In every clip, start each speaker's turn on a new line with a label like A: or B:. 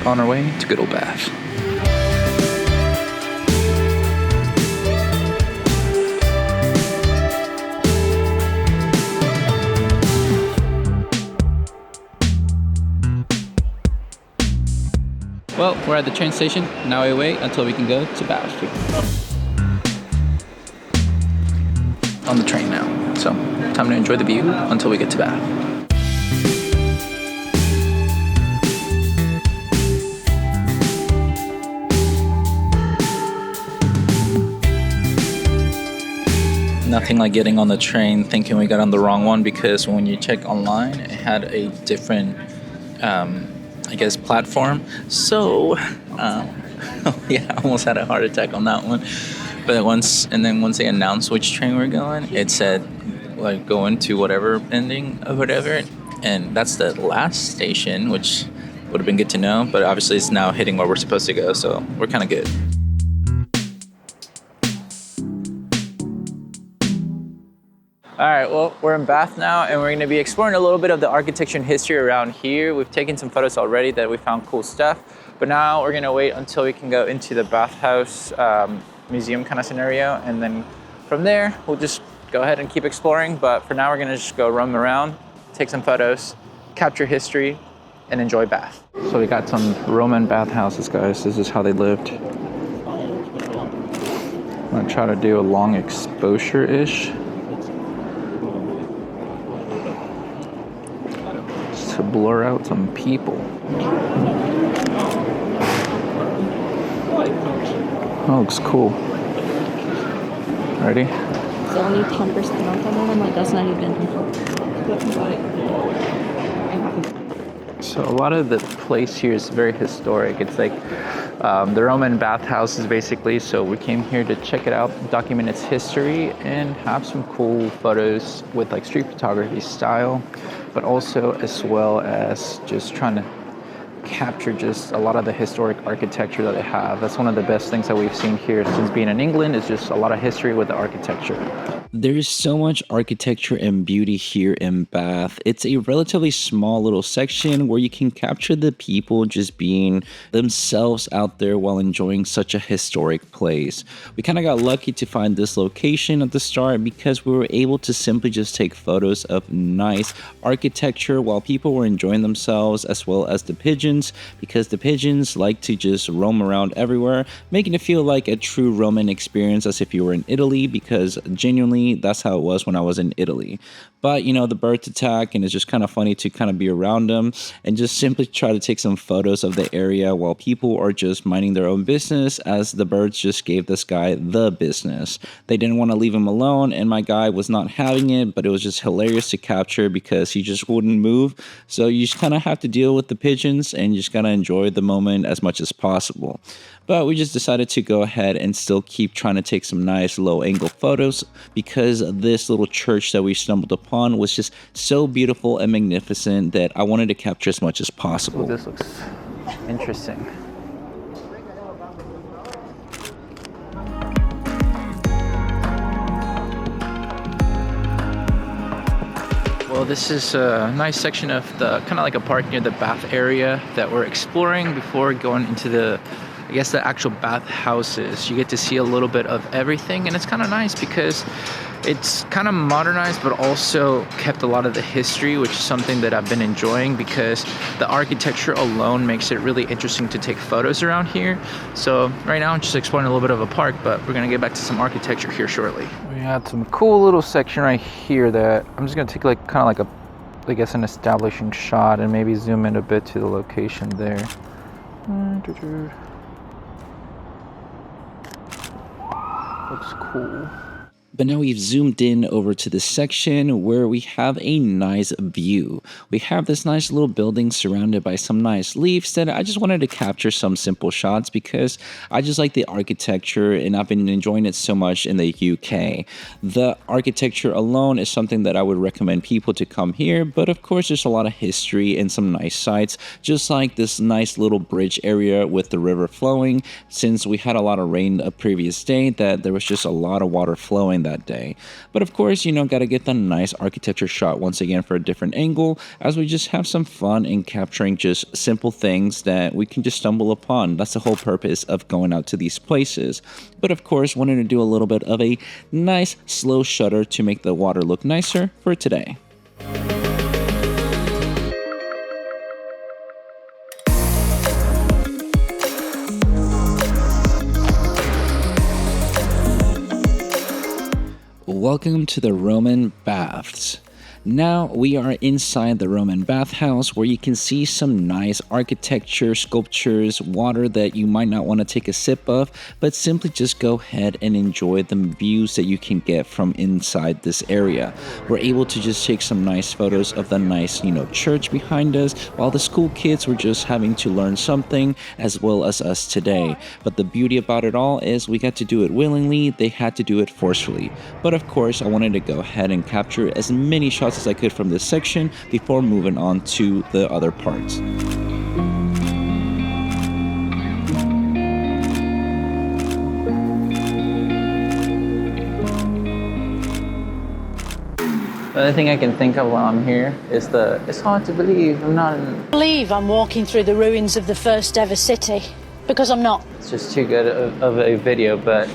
A: on our way to good old Bath. Well, we're at the train station. Now we wait until we can go to Bath. On the train now. So, time to enjoy the view until we get to Bath. Nothing like getting on the train thinking we got on the wrong one, because when you check online, it had a different platform. So yeah, I almost had a heart attack on that one. But once they announced which train we're going, it said like going to whatever ending or whatever, and that's the last station, which would have been good to know. But obviously it's now hitting where we're supposed to go, so we're kind of good. All right, well, we're in Bath now, and we're going to be exploring a little bit of the architecture and history around here. We've taken some photos already that we found cool stuff, but now we're going to wait until we can go into the bathhouse museum kind of scenario, and then from there, we'll just go ahead and keep exploring. But for now, we're going to just go roam around, take some photos, capture history, and enjoy Bath. So we got some Roman bathhouses, guys. This is how they lived. I'm going to try to do a long exposure-ish to blur out some people. Oh, looks cool. Ready?
B: It's only 10% off on them, like that's not even.
A: So a lot of the place here is very historic. It's like the Roman bathhouses basically. So we came here to check it out, document its history, and have some cool photos with like street photography style, but also as well as just trying to capture just a lot of the historic architecture that they have. That's one of the best things that we've seen here since being in England, is just a lot of history with the architecture.
C: There is so much architecture and beauty here in Bath. It's a relatively small little section where you can capture the people just being themselves out there while enjoying such a historic place. We kind of got lucky to find this location at the start because we were able to simply just take photos of nice architecture while people were enjoying themselves, as well as the pigeons, because the pigeons like to just roam around everywhere, making it feel like a true Roman experience, as if you were in Italy, because genuinely that's how it was when I was in Italy. But you know, the birds attack, and it's just kind of funny to kind of be around them and just simply try to take some photos of the area while people are just minding their own business, as the birds just gave this guy the business. They didn't want to leave him alone, and my guy was not having it, but it was just hilarious to capture because he just wouldn't move. So you just kind of have to deal with the pigeons, and you just gotta enjoy the moment as much as possible. But we just decided to go ahead and still keep trying to take some nice low angle photos, because this little church that we stumbled upon was just so beautiful and magnificent that I wanted to capture as much as possible.
A: Oh, this looks interesting. Well, this is a nice section of the kind of like a park near the Bath area that we're exploring before going into the actual bath houses. You get to see a little bit of everything, and it's kind of nice because it's kind of modernized but also kept a lot of the history, which is something that I've been enjoying because the architecture alone makes it really interesting to take photos around here. So right now I'm just exploring a little bit of a park, but we're gonna get back to some architecture here shortly. We had some cool little section right here that I'm just gonna take like kind of like an establishing shot and maybe zoom in a bit to the location there. Looks cool.
C: But now we've zoomed in over to the section where we have a nice view. We have this nice little building surrounded by some nice leaves that I just wanted to capture some simple shots because I just like the architecture and I've been enjoying it so much in the UK. The architecture alone is something that I would recommend people to come here, but of course there's a lot of history and some nice sights, just like this nice little bridge area with the river flowing. Since we had a lot of rain a previous day, that there was just a lot of water flowing that day. But of course, gotta get the nice architecture shot once again for a different angle, as we just have some fun in capturing just simple things that we can just stumble upon. That's the whole purpose of going out to these places. But of course, wanted to do a little bit of a nice slow shutter to make the water look nicer for today. Welcome to the Roman baths. Now we are inside the Roman bathhouse, where you can see some nice architecture, sculptures, water that you might not want to take a sip of, but simply just go ahead and enjoy the views that you can get from inside this area. We're able to just take some nice photos of the nice, church behind us, while the school kids were just having to learn something, as well as us today. But the beauty about it all is we got to do it willingly, they had to do it forcefully. But of course, I wanted to go ahead and capture as many shots as I could from this section before moving on to the other parts.
A: The only thing I can think of while I'm here is it's hard to believe
D: I'm walking through the ruins of the first ever city, because I'm not.
A: It's just too good of a video, but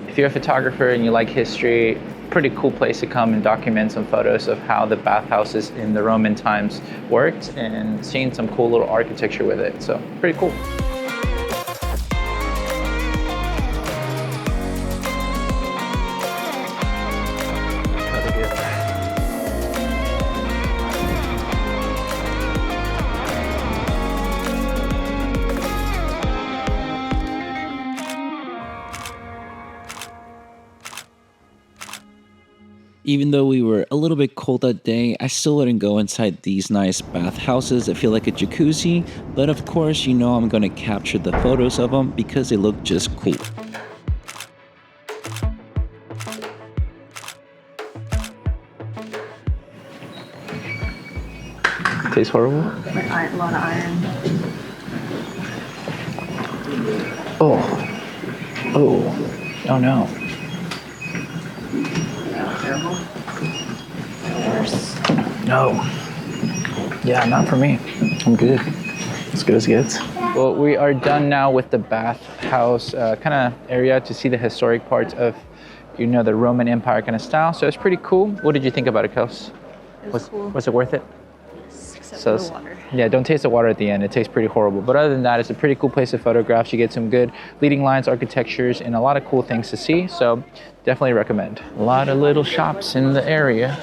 A: if you're a photographer and you like history, pretty cool place to come and document some photos of how the bathhouses in the Roman times worked and seeing some cool little architecture with it. So pretty cool.
C: Even though we were a little bit cold that day, I still wouldn't go inside these nice bathhouses that feel like a jacuzzi, but of course, I'm gonna capture the photos of them because they look just cool.
A: Tastes horrible?
B: Like a lot of iron.
A: Oh no. No. Yeah, not for me. I'm good. As good as it gets. Well, we are done now with the bathhouse kind of area to see the historic parts of, the Roman Empire kind of style. So it's pretty cool. What did you think about it, Kels?
B: It was cool.
A: Was it worth it?
B: Except
A: So
B: for the water.
A: Yeah, don't taste the water at the end. It tastes pretty horrible. But other than that, it's a pretty cool place to photograph. You get some good leading lines, architectures, and a lot of cool things to see. So definitely recommend. A lot of little shops in the area.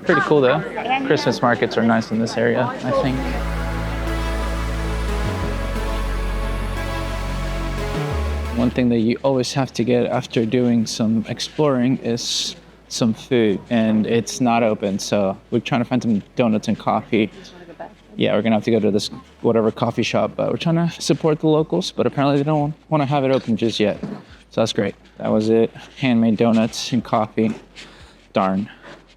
A: Pretty cool though. Christmas markets are nice in this area, I think. One thing that you always have to get after doing some exploring is some food, and it's not open, so we're trying to find some donuts and coffee. Yeah, we're gonna have to go to this whatever coffee shop, but we're trying to support the locals, but apparently they don't want to have it open just yet. So that's great. That was it. Handmade donuts and coffee. Darn.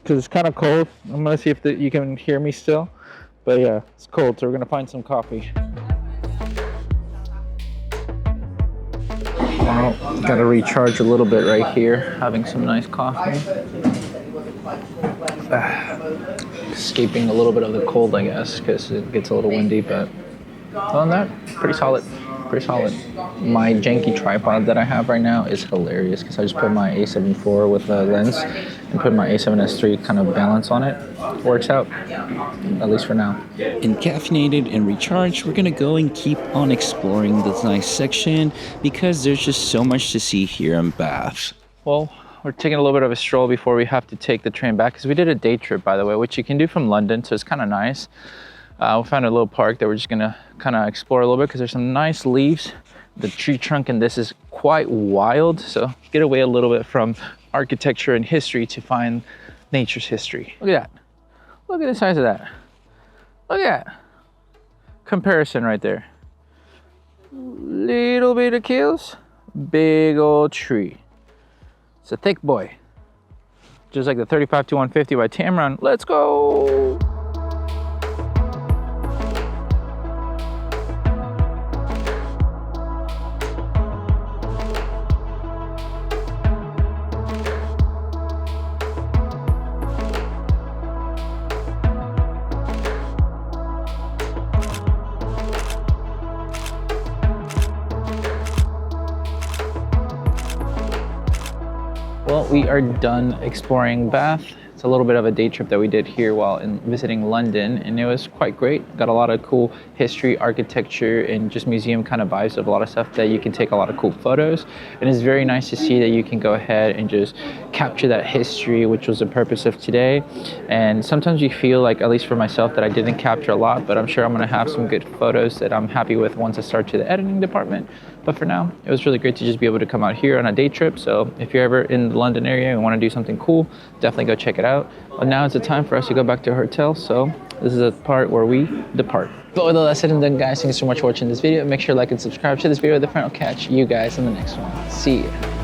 A: Because it's kind of cold. I'm gonna see if you can hear me still. But yeah, it's cold, so we're gonna find some coffee. Well, gotta recharge a little bit right here, having some nice coffee. Escaping a little bit of the cold, I guess, because it gets a little windy, but other than that, pretty solid. Pretty solid. My janky tripod that I have right now is hilarious because I just put my A7 IV with a lens and put my A7S III kind of balance on it. Works out, at least for now.
C: And caffeinated and recharged, we're gonna go and keep on exploring this nice section because there's just so much to see here in Bath.
A: Well, we're taking a little bit of a stroll before we have to take the train back because we did a day trip, by the way, which you can do from London, so it's kind of nice. We found a little park that we're just gonna kind of explore a little bit because there's some nice leaves. The tree trunk in this is quite wild, so get away a little bit from architecture and history to find nature's history. Look at that. Look at the size of that. Look at that. Comparison right there. Little bit of kills, big old tree. It's a thick boy. Just like the 35 to 150 by Tamron. Let's go. we are done exploring Bath. It's a little bit of a day trip that we did here while visiting London, and it was quite great. Got a lot of cool history, architecture, and just museum kind of vibes of a lot of stuff that you can take a lot of cool photos. And it's very nice to see that you can go ahead and just capture that history, which was the purpose of today. And sometimes you feel like, at least for myself, that I didn't capture a lot, but I'm sure I'm gonna have some good photos that I'm happy with once I start to the editing department. But for now, it was really great to just be able to come out here on a day trip. So if you're ever in the London area and want to do something cool, definitely go check it out. But now it's the time for us to go back to our hotel. So this is the part where we depart. But with all that said and done, guys, thank you so much for watching this video. Make sure to like and subscribe to this video. The final catch you guys in the next one. See ya.